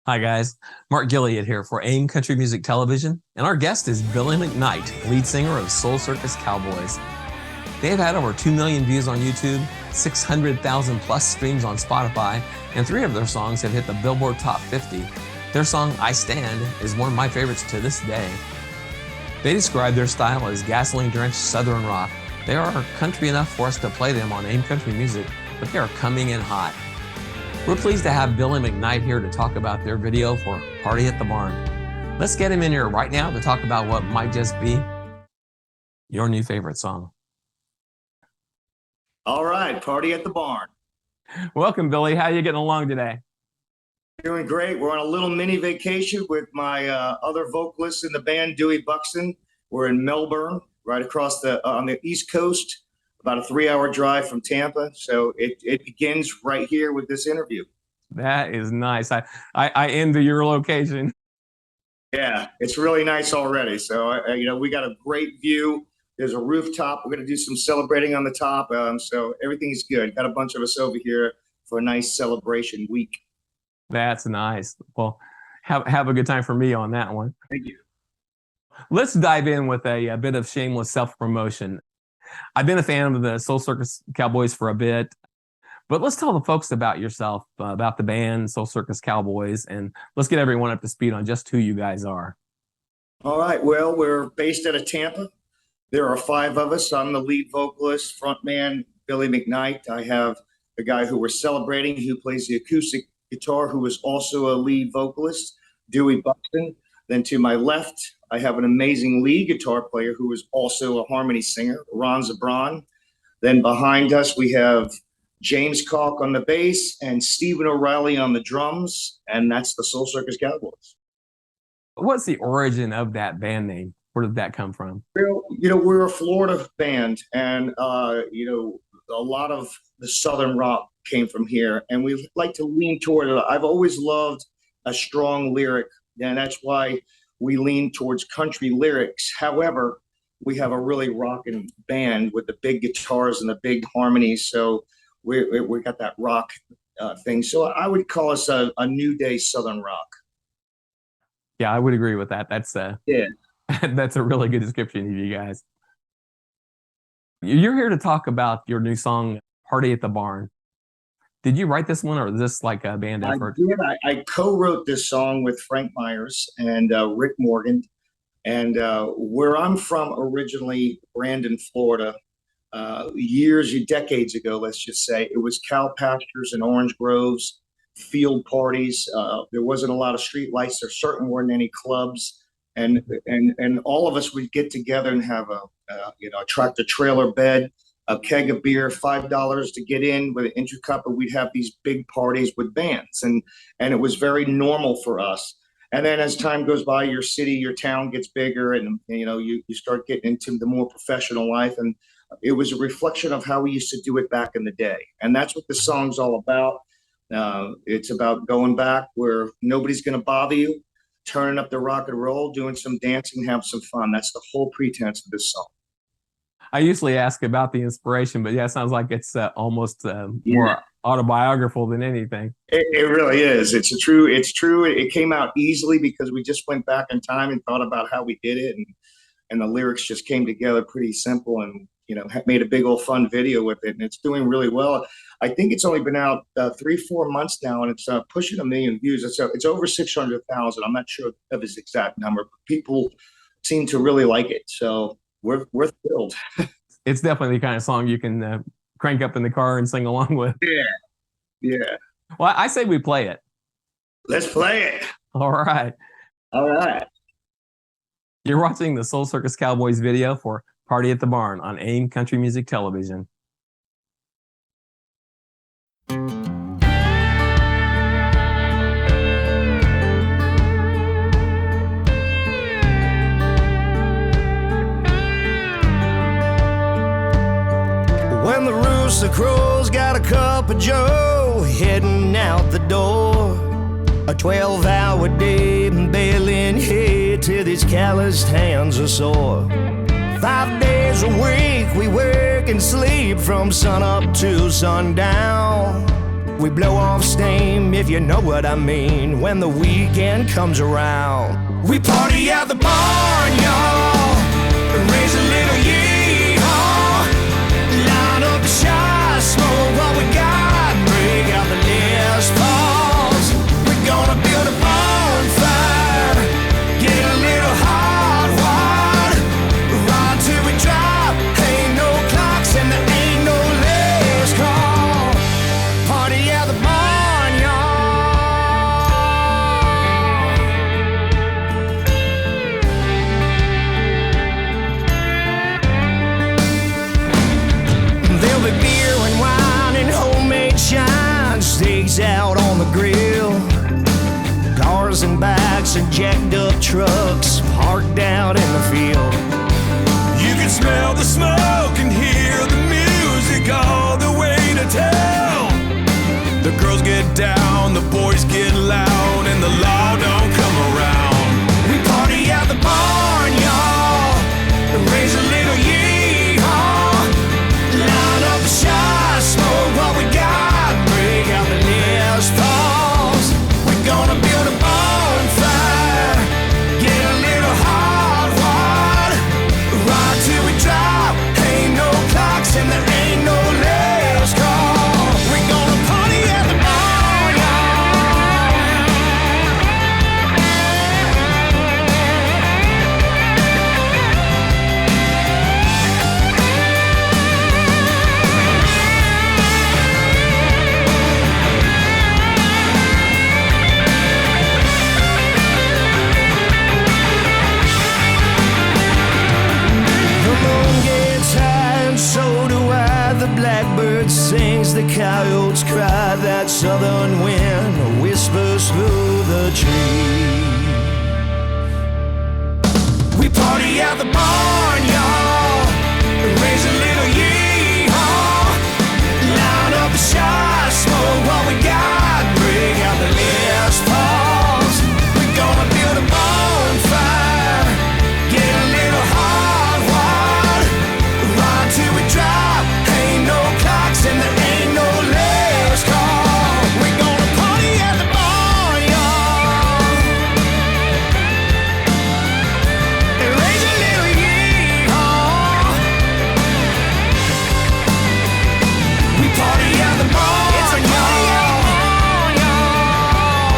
Hi guys, Mark Gilliard here for AIM Country Music Television, and our guest is Billy McKnight, lead singer of Soul Circus Cowboys. They have had over 2 million views on YouTube, 600,000 plus streams on Spotify, and 3 of their songs have hit the Billboard Top 50. Their song, I Stand, is one of my favorites to this day. They describe their style as gasoline-drenched Southern rock. They are country enough for us to play them on AIM Country Music, but they are coming in hot. We're pleased to have Billy McKnight here to talk about their video for Party at the Barn. Let's get him in here right now to talk about what might just be your new favorite song. All right, Party at the Barn. Welcome, Billy. How are you getting along today? Doing great. We're on a little mini vacation with my other vocalists in the band, Dewey Buxton. We're in Melbourne, right across on the East Coast, about a 3-hour drive from Tampa. So it begins right here with this interview. That is nice. I envy your location. Yeah, it's really nice already. So, we got a great view. There's a rooftop. We're going to do some celebrating on the top. So everything's good. Got a bunch of us over here for a nice celebration week. That's nice. Well, have a good time for me on that one. Thank you. Let's dive in with a bit of shameless self-promotion. I've been a fan of the Soul Circus Cowboys for a bit, but let's tell the folks about yourself, about the band Soul Circus Cowboys, and let's get everyone up to speed on just who you guys are. All right. Well, we're based out of Tampa. There are 5 of us. I'm the lead vocalist, frontman, Billy McKnight. I have the guy who we're celebrating who plays the acoustic guitar, who is also a lead vocalist, Dewey Buxton. Then to my left, I have an amazing lead guitar player who is also a harmony singer, Ron Zabron. Then behind us, we have James Calk on the bass and Stephen O'Reilly on the drums, and that's the Soul Circus Cowboys. What's the origin of that band name? Where did that come from? Well, we're a Florida band, and a lot of the Southern rock came from here, and we like to lean toward it. I've always loved a strong lyric, and that's why we lean towards country lyrics. However, we have a really rocking band with the big guitars and the big harmonies, so we got that rock thing. So I would call us a new day Southern rock. Yeah, I would agree with that. That's yeah. That's a really good description of you guys. You're here to talk about your new song, Party at the Barn. Did you write this one, or is this like a band effort? I did. I co-wrote this song with Frank Myers and Rick Morgan. And where I'm from originally, Brandon, Florida, decades ago, let's just say, it was cow pastures and orange groves, field parties. There wasn't a lot of street lights. There certainly weren't any clubs. And all of us would get together and have a tractor trailer bed, a keg of beer, $5 to get in with an inch cup, and we'd have these big parties with bands, and it was very normal for us. And then as time goes by, your city, your town gets bigger, and you start getting into the more professional life, and it was a reflection of how we used to do it back in the day, and that's what the song's all about. It's about going back where nobody's going to bother you, turning up the rock and roll, doing some dancing, have some fun. That's the whole pretense of this song. I usually ask about the inspiration, but yeah, it sounds like it's almost more autobiographical than anything. It really is. It's true. It came out easily because we just went back in time and thought about how we did it, and the lyrics just came together pretty simple, and made a big old fun video with it, and it's doing really well. I think it's only been out 3-4 months now, and it's pushing 1 million views. It's over 600,000. I'm not sure of his exact number, but people seem to really like it. So we're thrilled. It's definitely the kind of song you can crank up in the car and sing along with. Yeah. Well, I say we play it. Let's play it. All right. You're watching the Soul Circus Cowboys video for Party at the Barn on AIM Country Music Television. When the rooster crows, got a cup of joe, heading out the door. A 12-hour day, baling hay till these calloused hands are sore. 5 days a week we work and sleep from sun up to sundown. We blow off steam, if you know what I mean, when the weekend comes around. We party at the barn, y'all, and raise a little yeehaw. Line up the shot, smoke what we got, break out the Les Pauls. We're gonna build a bonfire, get a little hot wad, ride till we drop. Ain't no clocks and there ain't no last call. Party at the barn, y'all. There'll be beer and wine and homemade shine, steaks out on the grill, cars and bikes and jacked up trucks parked out in the field. You can smell the smoke and hear the music all the way to town. The girls get down, the boys get loud, and the law don't come around. We party at the barn, y'all, and raise a little yeehaw. Line up the shot, smoke what we got, break out the Les Pauls. We're gonna build a bonfire, get a little hot wad, ride till we drop. Ain't no clocks and there ain't no last call. We're gonna party at the barn, the moon gets high and so do I. The blackbird sings, the coyotes cry. That southern wind whispers through the trees. We party at the barn, y'all, and raise a little yeehaw. Line up the shot, smoke what we got, break out the Les Pauls. We're gonna build a bonfire, get a little hot wad, ride till we drop. Ain't no clocks and there ain't no last call. We're gonna party at the barn, y'all, and raise a little yeehaw. We party at the barn, it's a party at the barn, y'all.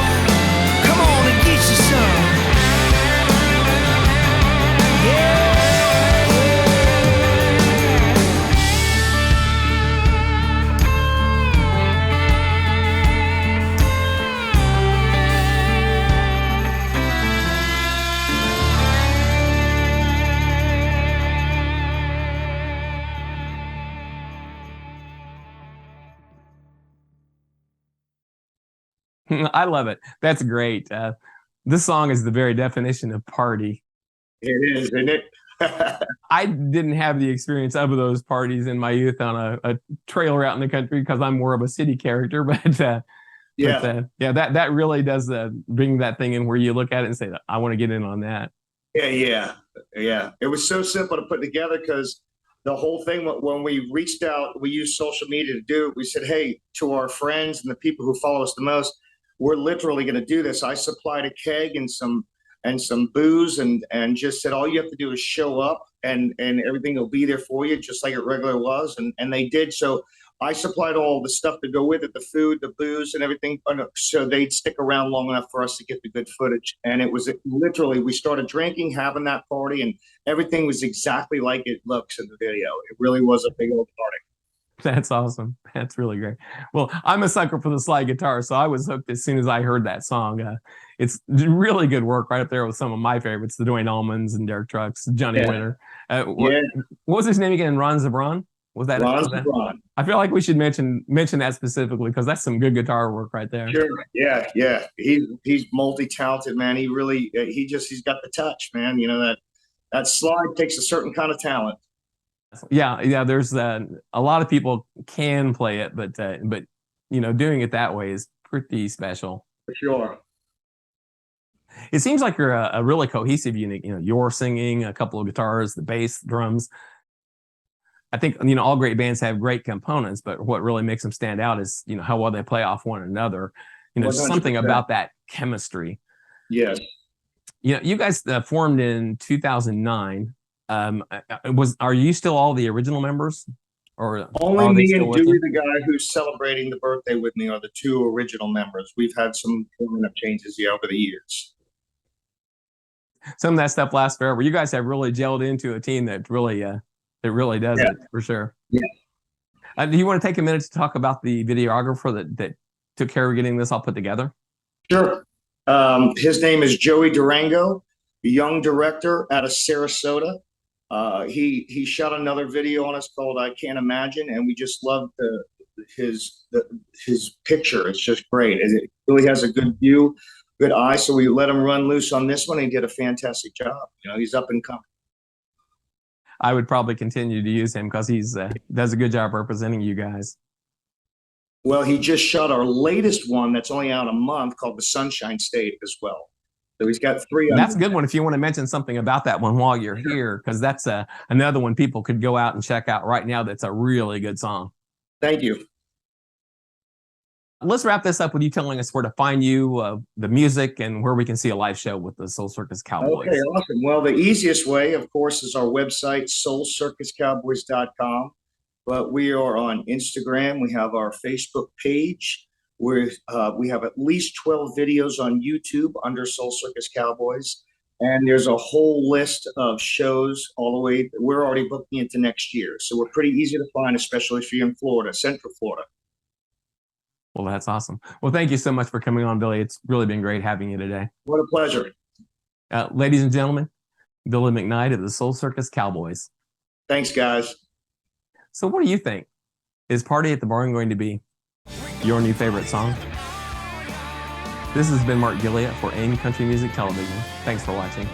Come on and get you some. Yeah. I love it. That's great. This song is the very definition of party. It is, isn't it? I didn't have the experience of those parties in my youth on a trail route in the country because I'm more of a city character. Yeah. That really does bring that thing in where you look at it and say, I want to get in on that. Yeah. It was so simple to put together because the whole thing, when we reached out, we used social media to do it. We said, hey, to our friends and the people who follow us the most, we're literally going to do this. I supplied a keg and some booze and just said, all you have to do is show up and everything will be there for you, just like it regularly was. And they did. So I supplied all the stuff to go with it, the food, the booze and everything. So they'd stick around long enough for us to get the good footage. And it was literally, we started drinking, having that party, and everything was exactly like it looks in the video. It really was a big old party. That's awesome. That's really great. Well, I'm a sucker for the slide guitar, so I was hooked as soon as I heard that song. It's really good work, right up there with some of my favorites, the Dwayne Allmans and Derek Trucks, Johnny Winter. What was his name again? Ron Zebron? Was that Ron? I feel like we should mention that specifically because that's some good guitar work right there. Sure. Yeah. He's multi-talented, man. He's got the touch, man. You know, that slide takes a certain kind of talent. Yeah. There's a lot of people can play it, but doing it that way is pretty special. For sure. It seems like you're a really cohesive unit. You're singing, a couple of guitars, the bass, drums. I think, all great bands have great components, but what really makes them stand out is, how well they play off one another. 100%. Something about that chemistry. Yes. You guys formed in 2009. Are you still all the original members, or Only me and Dewey, the guy who's celebrating the birthday with me, are the two original members. We've had some changes over the years. Some of that stuff lasts forever. You guys have really gelled into a team that really does it for sure. Yeah. Do you want to take a minute to talk about the videographer that took care of getting this all put together? Sure. His name is Joey Durango, a young director out of Sarasota. He shot another video on us called "I Can't Imagine," and we just loved his picture. It's just great. It really has a good view, good eye. So we let him run loose on this one. He did a fantastic job. He's up and coming. I would probably continue to use him because he's does a good job representing you guys. Well, he just shot our latest one that's only out a month called "The Sunshine State" as well. So he's got 3. That's a good one if you want to mention something about that one while you're here, because that's another one people could go out and check out right now. That's a really good song. Thank you. Let's wrap this up with you telling us where to find you, the music, and where we can see a live show with the Soul Circus Cowboys. Okay, awesome. Well, the easiest way, of course, is our website, soulcircuscowboys.com. But we are on Instagram. We have our Facebook page. We have at least 12 videos on YouTube under Soul Circus Cowboys. And there's a whole list of shows all the way. We're already booking into next year. So we're pretty easy to find, especially if you're in Florida, Central Florida. Well, that's awesome. Well, thank you so much for coming on, Billy. It's really been great having you today. What a pleasure. Ladies and gentlemen, Billy McKnight of the Soul Circus Cowboys. Thanks, guys. So what do you think? Is Party at the Barn going to be your new favorite song? This has been Mark Gilliott for AIM Country Music Television. Thanks for watching.